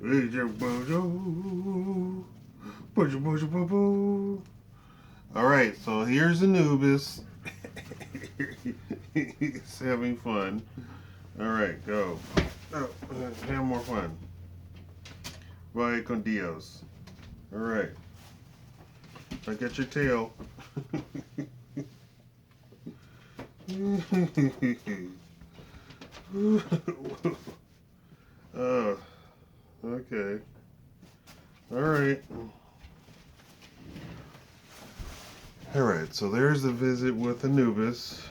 All right, so here's Anubis. He's having fun. All right, go. Oh, have more fun. Vaya con Dios. All right. I get your tail. Oh, okay. All right. All right, so there's the visit with Anubis.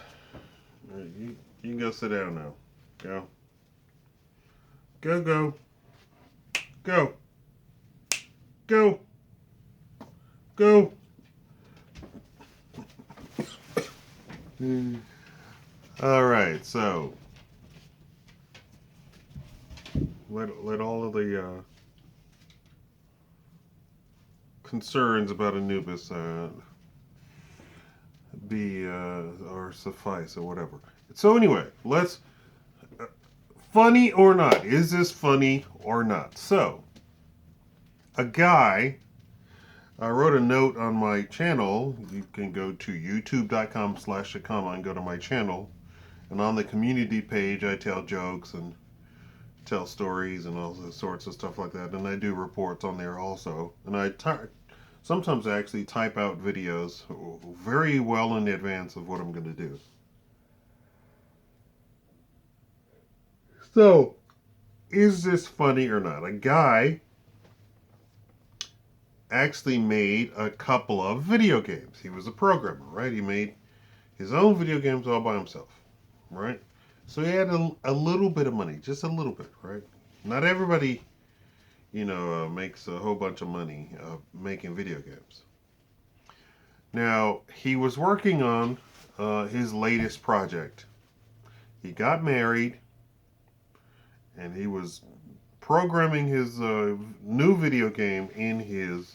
All right, you can go sit down now. Go. Go, go. Go. Go. Go. All right, so let all of the concerns about Anubis be or suffice or whatever. So anyway, let's funny or not. Is this funny or not? So a guy. I wrote a note on my channel. You can go to youtube.com/Shakaama and go to my channel. And on the community page, I tell jokes and tell stories and all sorts of stuff like that. And I do reports on there also. And sometimes I actually type out videos very well in advance of what I'm going to do. So, is this funny or not? A guy actually made a couple of video games. He was a programmer, right? He made his own video games all by himself, right? So he had a little bit of money, just a little bit, right? Not everybody, makes a whole bunch of money making video games. Now, he was working on his latest project. He got married, and he was programming his new video game in his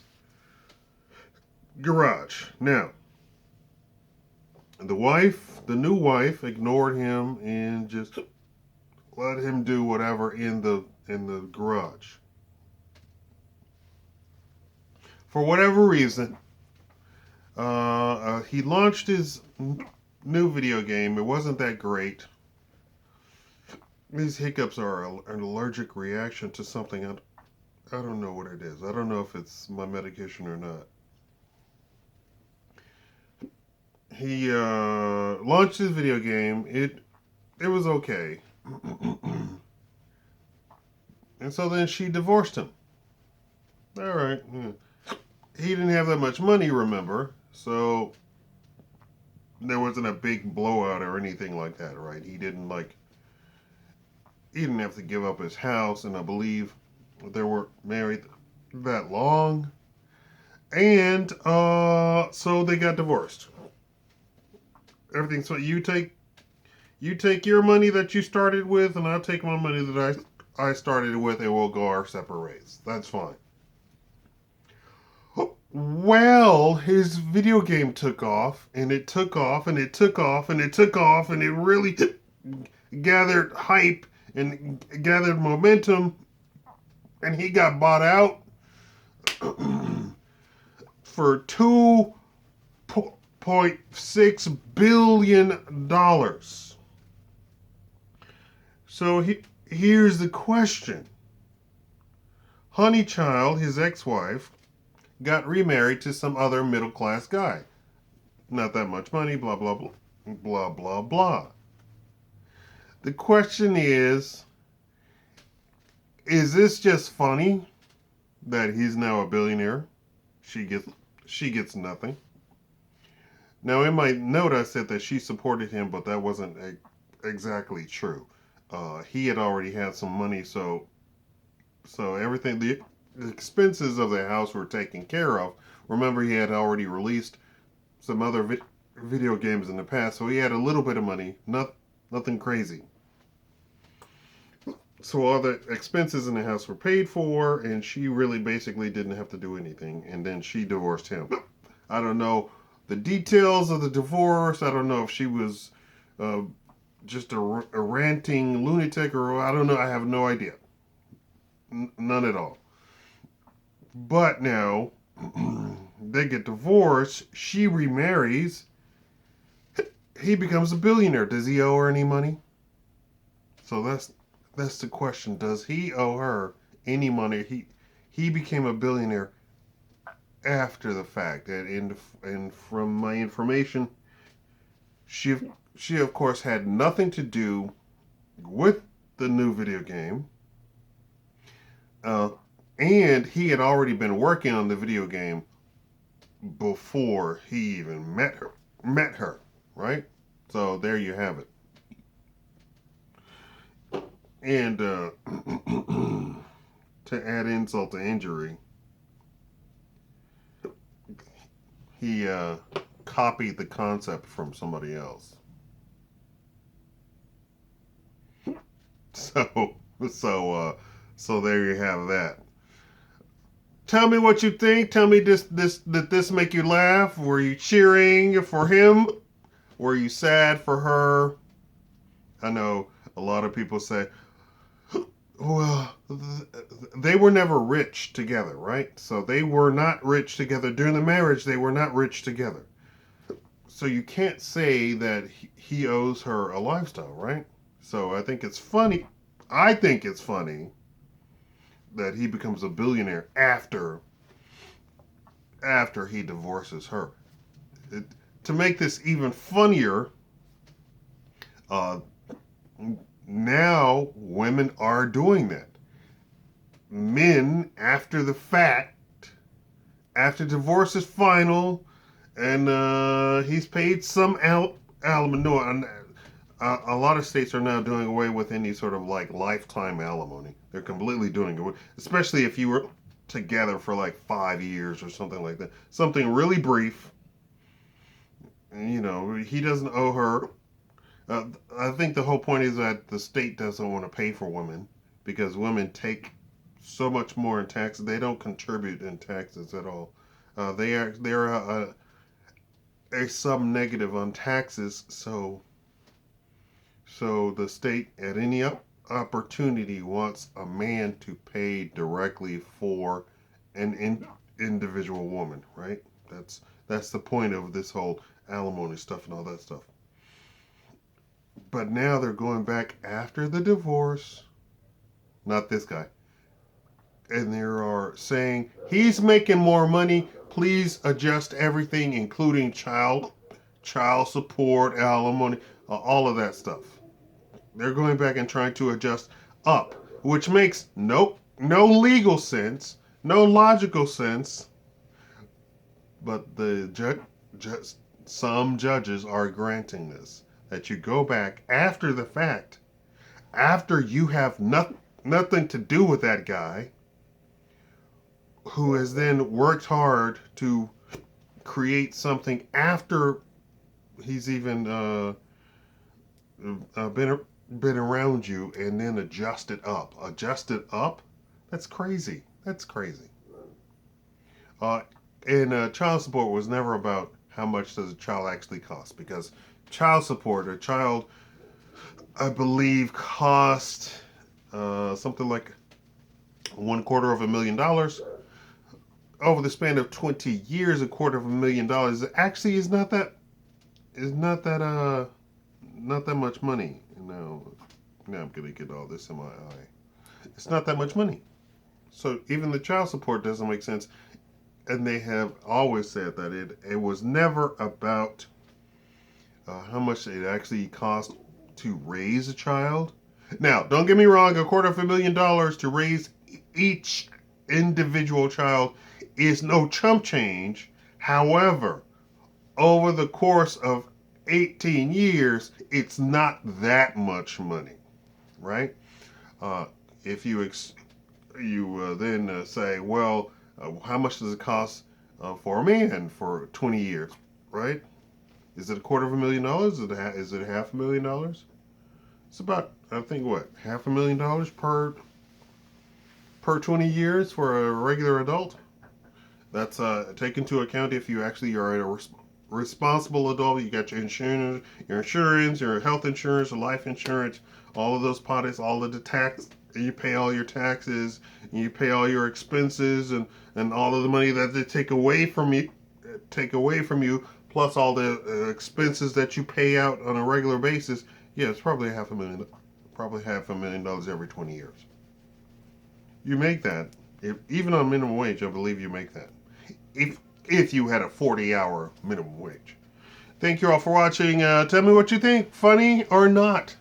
garage. Now, the new wife, ignored him and just let him do whatever in the garage. For whatever reason, he launched his new video game. It wasn't that great. These hiccups are an allergic reaction to something. I don't know what it is. I don't know if it's my medication or not. He launched his video game. It was okay. And so then she divorced him. All right. He didn't have that much money, remember? So there wasn't a big blowout or anything like that, right? He didn't have to give up his house, and I believe they weren't married that long. And so they got divorced. Everything. So you take your money that you started with, and I'll take my money that I started with, and we'll go our separate ways. That's fine. Well, his video game took off, and it took off, and it took off, and it took off, and it really gathered hype and gathered momentum, and he got bought out for $2.6 billion. So here's the question. Honeychild, his ex-wife, got remarried to some other middle-class guy. Not that much money, blah, blah, blah, blah, blah, blah. The question is this just funny that he's now a billionaire? She gets nothing. Now, in my note, I said that she supported him, but that wasn't exactly true. He had already had some money, so everything, the expenses of the house were taken care of. Remember, he had already released some other video games in the past, so he had a little bit of money, nothing crazy. So all the expenses in the house were paid for, and she really basically didn't have to do anything. And then she divorced him. I don't know the details of the divorce. I don't know if she was just a ranting lunatic, or I don't know. I have no idea. None at all. But now they get divorced. She remarries. He becomes a billionaire. Does he owe her any money? So that's the question. Does he owe her any money? He became a billionaire after the fact. And from my information, she she of course had nothing to do with the new video game. Uh, and he had already been working on the video game before he even met her, right? So there you have it. And to add insult to injury, he copied the concept from somebody else. So so so there you have that. Tell me what you think. Tell me did this make you laugh? Were you cheering for him? Were you sad for her? I know a lot of people say, well, they were never rich together, right? So they were not rich together. During the marriage, they were not rich together. So you can't say that he owes her a lifestyle, right? So I think it's funny. I think it's funny that he becomes a billionaire after he divorces her. It, to make this even funnier, uh, now women are doing that. Men, after the fact, after divorce is final, and he's paid some alimony. No, a lot of states are now doing away with any sort of like lifetime alimony. They're completely doing it, especially if you were together for like 5 years or something like that. Something really brief. You know, he doesn't owe her. I think the whole point is that the state doesn't want to pay for women because women take so much more in taxes. They don't contribute in taxes at all. They're a sub negative on taxes. So the state at any opportunity wants a man to pay directly for an individual woman, right? That's the point of this whole alimony stuff and all that stuff. But now they're going back after the divorce. Not this guy. And they are saying he's making more money. Please adjust everything, including child support, alimony, all of that stuff. They're going back and trying to adjust up, which makes no legal sense, no logical sense. But some judges are granting this, that you go back after the fact, after you have nothing to do with that guy, who has then worked hard to create something after he's even been around you, and then adjust it up. Adjust it up? That's crazy. That's crazy. Uh, and child support was never about how much does a child actually cost, because child support, a child, I believe, cost something like $250,000 over the span of 20 years. $250,000 actually is not that much money. Now I'm gonna get all this in my eye. It's not that much money. So even the child support doesn't make sense. And they have always said that it was never about how much it actually cost to raise a child. Now, don't get me wrong, $250,000 to raise each individual child is no chump change. However, over the course of 18 years, it's not that much money, right? If you then say, well, how much does it cost for a man for 20 years, right? Is it $250,000? Is it $500,000? It's about, I think, what, $500,000 per 20 years for a regular adult. That's take into account if you actually are a responsible adult. You got your insurance, your health insurance, your life insurance, all of those pockets, all of the you pay all your taxes, and you pay all your expenses, and all of the money that they take away from you, plus all the expenses that you pay out on a regular basis, yeah, it's probably half a million dollars every 20 years. You make that, even on minimum wage, I believe you make that. If you had a 40-hour minimum wage. Thank you all for watching. Tell me what you think, funny or not.